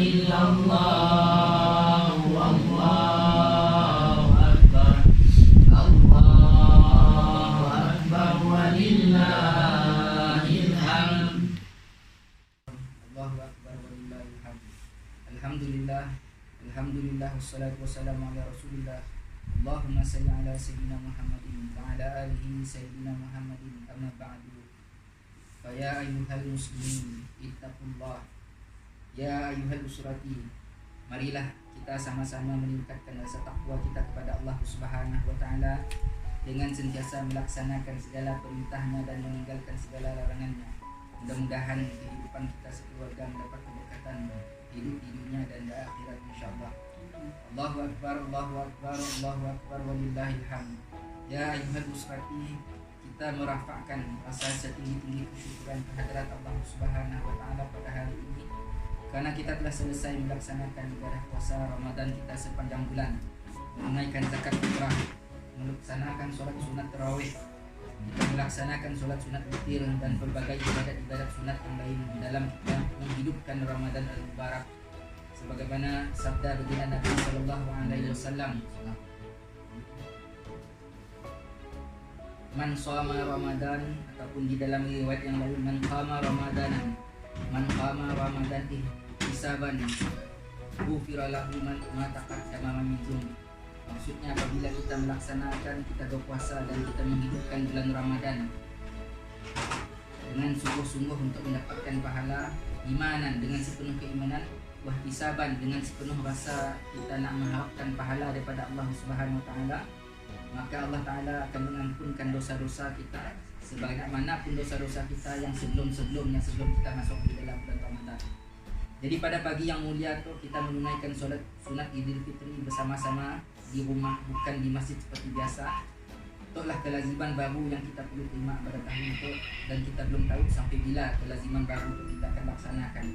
illallah, wallahu akbar, Allahu akbar, walillahil hamd. Allahu akbar walillahil hamd. Alhamdulillah wassalatu wassalamu ala Rasulillah. Allahumma salli ala sayyidina Muhammadin wa ala alihi sayyidina Muhammadin, amma ba'du. Fa ya ayyuhal muslimin ittaqullah. Ya ayyuhal usrati, marilah kita sama-sama meningkatkan rasa takwa kita kepada Allah Subhanahu wa taala dengan sentiasa melaksanakan segala perintahnya dan meninggalkan segala larangannya. Mudah-mudahan kehidupan kita sekeluarga mendapat keberkatan hidup di dunia dan di akhirat insyaallah. Allahu akbar, Allahu akbar, Allahu akbar, walillahil hamd. Ya ayyuhal usrati, kita merafakkan rasa setinggi-tinggi kesyukuran kehadirat Allah Subhanahu wa taala pada hari ini karena kita telah selesai melaksanakan ibadah puasa Ramadan kita sepanjang bulan, menunaikan zakat fitrah, melaksanakan solat sunat tarawih, kita melaksanakan solat sunat witir dan berbagai ibadat-ibadat sunat yang lain di dalam kita menghidupkan Ramadan al-Mubarak sebagaimana sabda baginda Nabi sallallahu alaihi wasallam, man shoma Ramadan, ataupun di dalam riwayat yang lain man qama Ramadanan, man qama Ramadan ihtisaban ghufira lahu ma taqaddama min dzunub. Maksudnya apabila kita melaksanakan, kita berpuasa dan kita menghidupkan bulan Ramadan dengan sungguh-sungguh untuk mendapatkan pahala, imanan dengan sepenuh keimanan, wahtisaban dengan sepenuh rasa kita nak mengharapkan pahala daripada Allah Subhanahu wa taala, maka Allah taala akan mengampunkan dosa-dosa kita sebagaimana pun dosa-dosa kita yang sebelum-sebelumnya sebelum kita masuk di dalam bulan Ramadan. Jadi pada pagi yang mulia tu kita menunaikan solat sunat Idul Fitri bersama-sama di rumah, bukan di masjid seperti biasa. Itulah kelaziman baru yang kita perlu terima pada tahun itu, dan kita belum tahu sampai bila kelaziman baru itu kita akan laksanakan.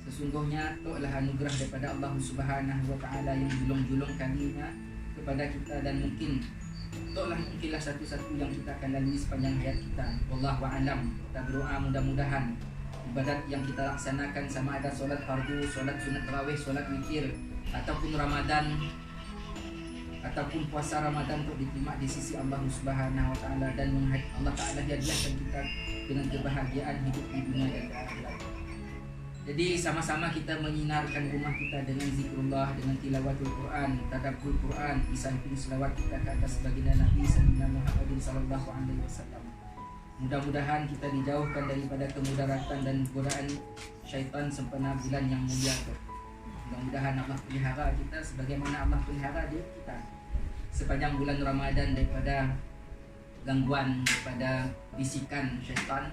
Sesungguhnya itulah anugerah daripada Allah Subhanahu wa taala yang julung-julung kalinya kepada kita, dan mungkinlah satu-satu yang kita akan lalui sepanjang hayat kita. Wallahu a'lam. Kita berdoa mudah-mudahan ibadat yang kita laksanakan, sama ada solat fardu, solat sunat tarawih, solat witir, ataupun Ramadan ataupun puasa Ramadan, untuk diterima di sisi Allah Subhanahu wa taala, dan Allah taala hadiahkan kita dengan kebahagiaan hidup di dunia dan di akhirat. Jadi sama-sama kita menyinarkan rumah kita dengan zikrullah, dengan tilawatul Quran, tadabbur Quran, disamping selawat kita ke atas baginda Nabi sallallahu alaihi wasallam. Mudah-mudahan kita dijauhkan daripada kemudaratan dan godaan syaitan sempena bulan yang mulia itu. Mudah-mudahan Allah pelihara kita sebagaimana Allah pelihara diri kita sepanjang bulan Ramadan daripada gangguan, daripada bisikan syaitan.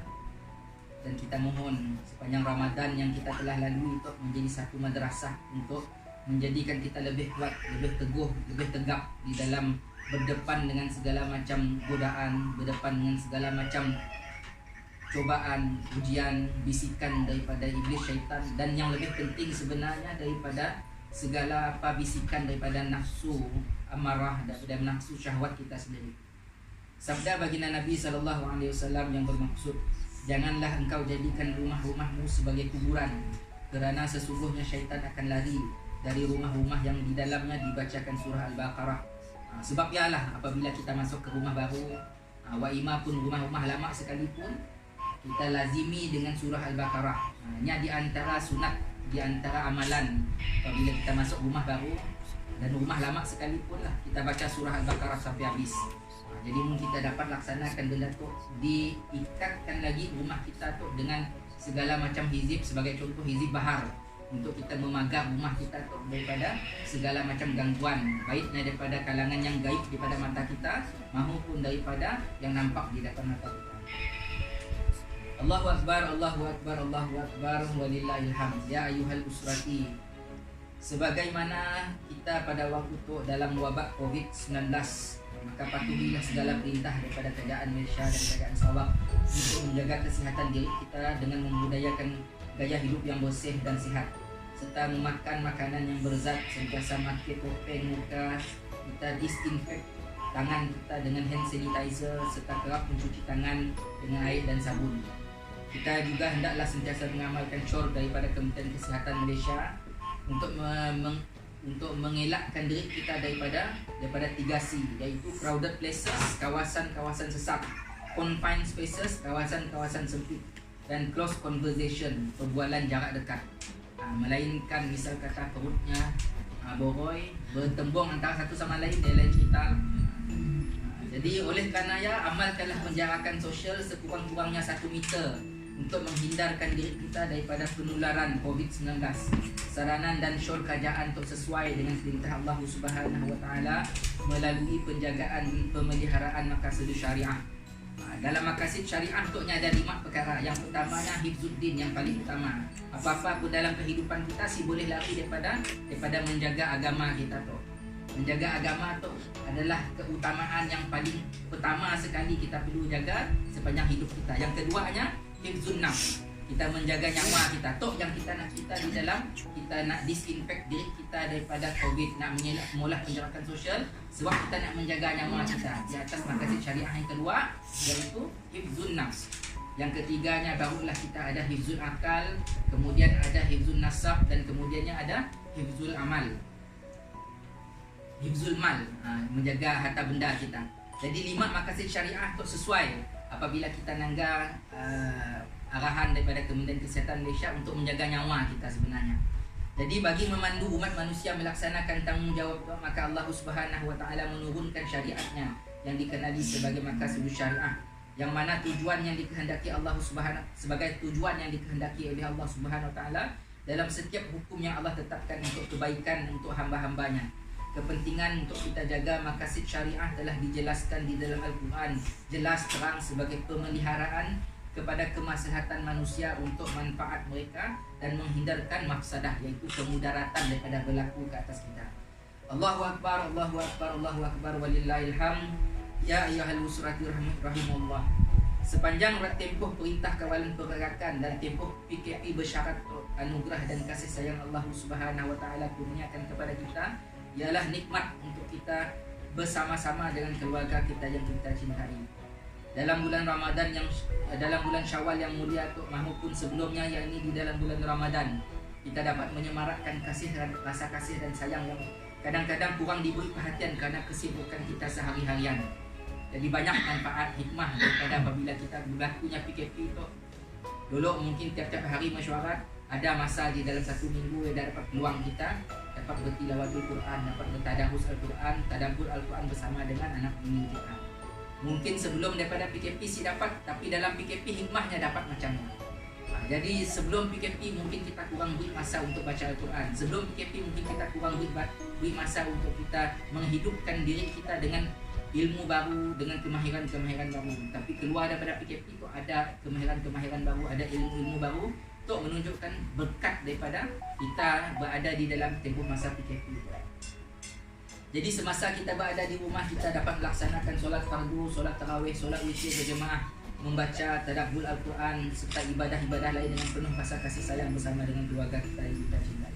Dan kita mohon sepanjang Ramadan yang kita telah lalui itu menjadi satu madrasah untuk menjadikan kita lebih kuat, lebih teguh, lebih tegap di dalam berdepan dengan segala macam godaan, berdepan dengan segala macam cobaan, ujian, bisikan daripada iblis syaitan, dan yang lebih penting sebenarnya daripada segala apa bisikan daripada nafsu amarah, daripada nafsu syahwat kita sendiri. Sabda baginda Nabi sallallahu alaihi wasallam yang bermaksud, janganlah engkau jadikan rumah-rumahmu sebagai kuburan, kerana sesungguhnya syaitan akan lari dari rumah-rumah yang di dalamnya dibacakan surah Al-Baqarah. Sebab ialah apabila kita masuk ke rumah baru, wa ima pun rumah-rumah lama sekalipun, kita lazimi dengan surah Al-Baqarah. Ini di antara sunat, di antara amalan apabila kita masuk rumah baru dan rumah lama sekalipun lah, kita baca surah Al-Baqarah sampai habis. Jadi mungkin kita dapat laksanakan benda tu, diikatkan lagi rumah kita tu dengan segala macam hizib, sebagai contoh hizib bahar, untuk kita memagar rumah kita tu daripada segala macam gangguan, baiknya daripada kalangan yang gaib daripada mata kita maupun daripada yang nampak di depan mata kita. Allahu akbar, Allahu akbar, Allahu akbar, walillahil hamd. Ya ayyuhal usrati, sebagaimana kita pada waktu itu dalam wabak COVID-19, maka patuhilah segala perintah daripada kerajaan Malaysia dan kerajaan Sarawak untuk menjaga kesihatan diri kita dengan membudayakan gaya hidup yang bersih dan sihat, serta memakan makanan yang berzat, sentiasa pakai topeng muka, kita disinfect tangan kita dengan hand sanitizer, serta kerap mencuci tangan dengan air dan sabun. Kita juga hendaklah sentiasa mengamalkan syur daripada Kementerian Kesihatan Malaysia untuk mengelakkan diri kita daripada 3C, iaitu crowded places, kawasan-kawasan sesak, confined spaces, kawasan-kawasan sempit, dan close conversation, perbualan jarak dekat. Melainkan misal kata perutnya boroi, bertembung antara satu sama lain, dia lain cerita. Jadi oleh kerana amalkanlah penjarakan sosial sekurang-kurangnya 1 meter untuk menghindarkan diri kita daripada penularan COVID-19. Saranan dan syur kerajaan untuk sesuai dengan perintah Allah Subhanahu Wa Taala melalui penjagaan pemeliharaan maqasid syariah. Dalam maqasid syariah untuknya ada 5 perkara. Yang pertamanya hifzuddin, yang paling utama. Apa-apa pun dalam kehidupan kita boleh lari daripada menjaga agama kita tu. Menjaga agama tu adalah keutamaan yang paling pertama sekali kita perlu jaga sepanjang hidup kita. Yang keduanya hifzun nafs, kita menjaga nyawa kita. Tok yang kita nak di dalam, kita nak disinfect diri kita daripada COVID, nak mengolah penjarakan sosial sebab kita nak menjaga nyawa kita di atas maqasid syariah yang kedua, iaitu hifzun nafs. Yang ketiganya barulah kita ada hifzul akal, kemudian ada hifzun nasab, dan kemudiannya ada hifzul amal, hifzul mal, menjaga harta benda kita. Jadi 5 maqasid syariah untuk sesuai apabila kita nangga arahan daripada Kementerian Kesihatan Malaysia untuk menjaga nyawa kita sebenarnya. Jadi bagi memandu umat manusia melaksanakan tanggungjawab itu, maka Allah Subhanahu Wa Taala menurunkan syariatnya yang dikenali sebagai maqasid syariah, yang mana tujuan yang dikehendaki Allah Subhanahu sebagai tujuan yang dikehendaki oleh Allah Subhanahu Wa Taala dalam setiap hukum yang Allah tetapkan untuk kebaikan untuk hamba-hambanya. Kepentingan untuk kita jaga maqasid syariah telah dijelaskan di dalam Al-Quran jelas terang sebagai pemeliharaan kepada kemaslahatan manusia untuk manfaat mereka dan menghindarkan mafsadah, iaitu kemudaratan daripada berlaku ke atas kita. Allahu Akbar, Allahu Akbar, Allahu Akbar, walillahil hamd. Ya ayyuhal usrati rahimahullah. Sepanjang tempoh perintah kawalan pergerakan dan tempoh PKP bersyarat anugerah dan kasih sayang Allah Subhanahu Wa Taala kurniakan kepada kita, ialah nikmat untuk kita bersama-sama dengan keluarga kita yang kita cintai. Dalam bulan Ramadan dalam bulan Syawal yang mulia maupun sebelumnya, yang ini di dalam bulan Ramadan, kita dapat menyemarakkan rasa kasih dan sayang yang kadang-kadang kurang diberi perhatian kerana kesibukan kita sehari-harian. Jadi banyak manfaat hikmah daripada apabila kita berlakunya PKP itu. Dulu mungkin tiap-tiap hari mesyuarat, ada masa di dalam 1 minggu yang dapat peluang kita dapat bertilawatul Quran, dapat bertadarus Al-Quran, tadabbur Al-Quran bersama dengan anak bini kita. Mungkin sebelum daripada PKP dapat, tapi dalam PKP hikmahnya dapat macam mana. Jadi sebelum PKP mungkin kita kurang beri masa untuk baca Al-Quran. Sebelum PKP mungkin kita kurang beri masa untuk kita menghidupkan diri kita dengan ilmu baru, dengan kemahiran-kemahiran baru. Tapi keluar daripada PKP itu ada kemahiran-kemahiran baru, ada ilmu-ilmu baru untuk menunjukkan berkat daripada kita berada di dalam tempoh masa PKP. Jadi semasa kita berada di rumah, kita dapat melaksanakan solat fardu, solat tarawih, solat witir berjemaah, membaca tadabbur Al-Quran serta ibadah-ibadah lain dengan penuh rasa kasih sayang bersama dengan keluarga kita yang kita cintai.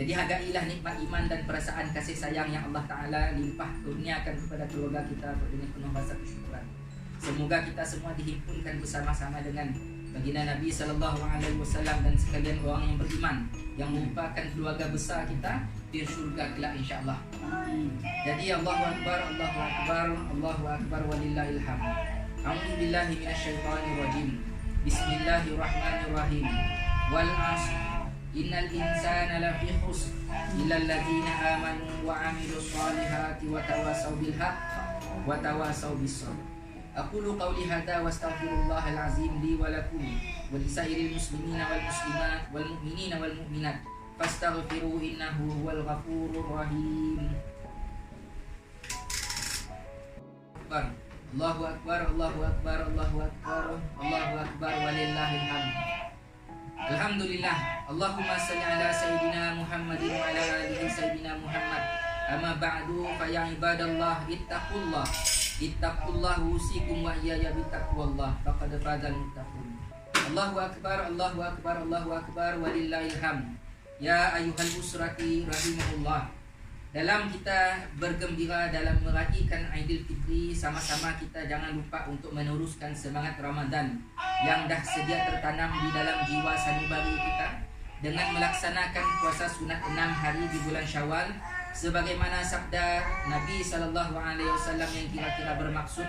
Jadi hargailah nikmat iman dan perasaan kasih sayang yang Allah Ta'ala limpah kurniakan kepada keluarga kita dengan penuh rasa kesyukuran. Semoga kita semua dihimpunkan bersama-sama dengan baginda Nabi SAW dan sekalian orang yang beriman yang merupakan keluarga besar kita di syurga kelak insya-Allah. Jadi Allahu Akbar, Allahu Akbar, Allahu Akbar, walillahil hamd. A'udzu billahi minasyaitonir rajim. Bismillahirrahmanirrahim. Wal 'ashr. Innal insana lafi khusr illa alladziina aamanu wa 'amilus shalihati wa tawassaw bil haqqi wa tawassaw bis sabr. Aqulu qawli hadza wa astaghfirullahal azim li wa lakum wa lisairil muslimina wal muslimat wal mu'minina wal mu'minat fastaghfiru innahu huwal ghafurur rahim. Allahu Akbar, Allahu Akbar, Allahu Akbar, Allahu Akbar, walillahil hamd. Alhamdulillah. Allahumma salli ala Sayyidina Muhammadin wa ala alihi Sayyidina Muhammad. Amma ba'du fa ya ibadallah ittaqullah. Ittaqullah usikum wa iyaya bittaqwallah faqad fazal muttaqun. Allahu Akbar, Allahu Akbar, Allahu Akbar, walillahil hamd. Ya ayyuhal usrati rahimahullah. Dalam kita bergembira dalam meraihkan Aidilfitri, sama-sama kita jangan lupa untuk meneruskan semangat Ramadan yang dah sedia tertanam di dalam jiwa sanubari kita dengan melaksanakan puasa sunat 6 hari di bulan Syawal sebagaimana sabda Nabi SAW yang kira-kira bermaksud,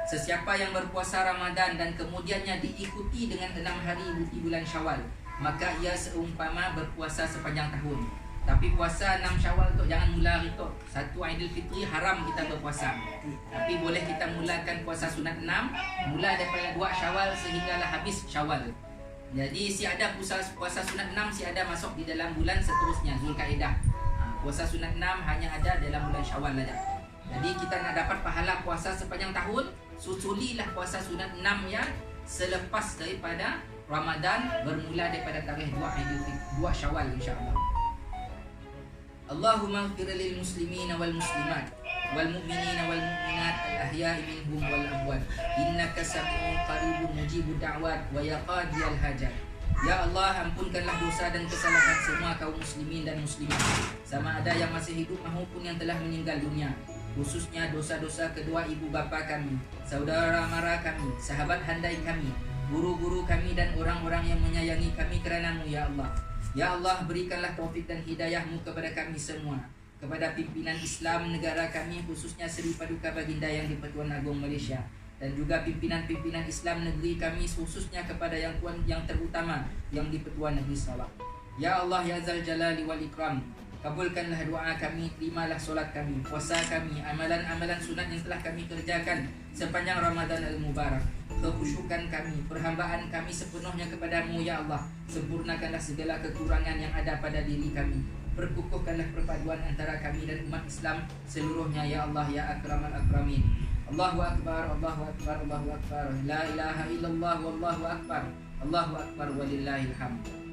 sesiapa yang berpuasa Ramadan dan kemudiannya diikuti dengan 6 hari di bulan Syawal, maka ia seumpama berpuasa sepanjang tahun. Tapi puasa 6 Syawal tu jangan mula hari tu. Satu Aidilfitri haram kita berpuasa. Tapi boleh kita mulakan puasa sunat 6, mula daripada 2 Syawal sehinggalah habis Syawal. Jadi si ada puasa sunat 6 si ada masuk di dalam bulan seterusnya Zulkaidah. Puasa sunat 6 hanya ada dalam bulan Syawal saja. Jadi kita nak dapat pahala puasa sepanjang tahun, susulilah puasa sunat 6 yang selepas daripada Ramadan bermula daripada tarikh 2 Syawal insya-Allah. Allahumma ighfir lil muslimina wal muslimat wal mu'minina wal mu'minat al ahya'i minhum wal amwat innaka sami'un qaribun mujibud da'wat wa ya qadiyal hajat. Ya Allah, ampunkanlah dosa dan kesalahan semua kaum muslimin dan muslimat, sama ada yang masih hidup maupun yang telah meninggal dunia, khususnya dosa-dosa kedua ibu bapa kami, saudara mara kami, sahabat handai kami, guru-guru kami dan orang-orang yang menyayangi kami kerana-Mu ya Allah. Ya Allah, berikanlah taufik dan hidayah-Mu kepada kami semua, kepada pimpinan Islam negara kami khususnya Seri Paduka Baginda Yang di-Pertuan Agong Malaysia, dan juga pimpinan-pimpinan Islam negeri kami khususnya kepada yang tuan yang terutama yang di-Pertuan Negeri Sarawak. Ya Allah ya Zal Jalali wal Ikram, kabulkanlah doa kami, terimalah solat kami, puasa kami, amalan-amalan sunat yang telah kami kerjakan sepanjang Ramadan al-Mubarak. Kekhusyukan kami, perhambaan kami sepenuhnya kepadamu ya Allah. Sempurnakanlah segala kekurangan yang ada pada diri kami. Perkukuhkanlah perpaduan antara kami dan umat Islam seluruhnya ya Allah ya Akramal Akramin. Allahu Akbar, Allahu Akbar, Allahu Akbar. La ilaha illallah wallahu akbar. Allahu Akbar walillahil hamd.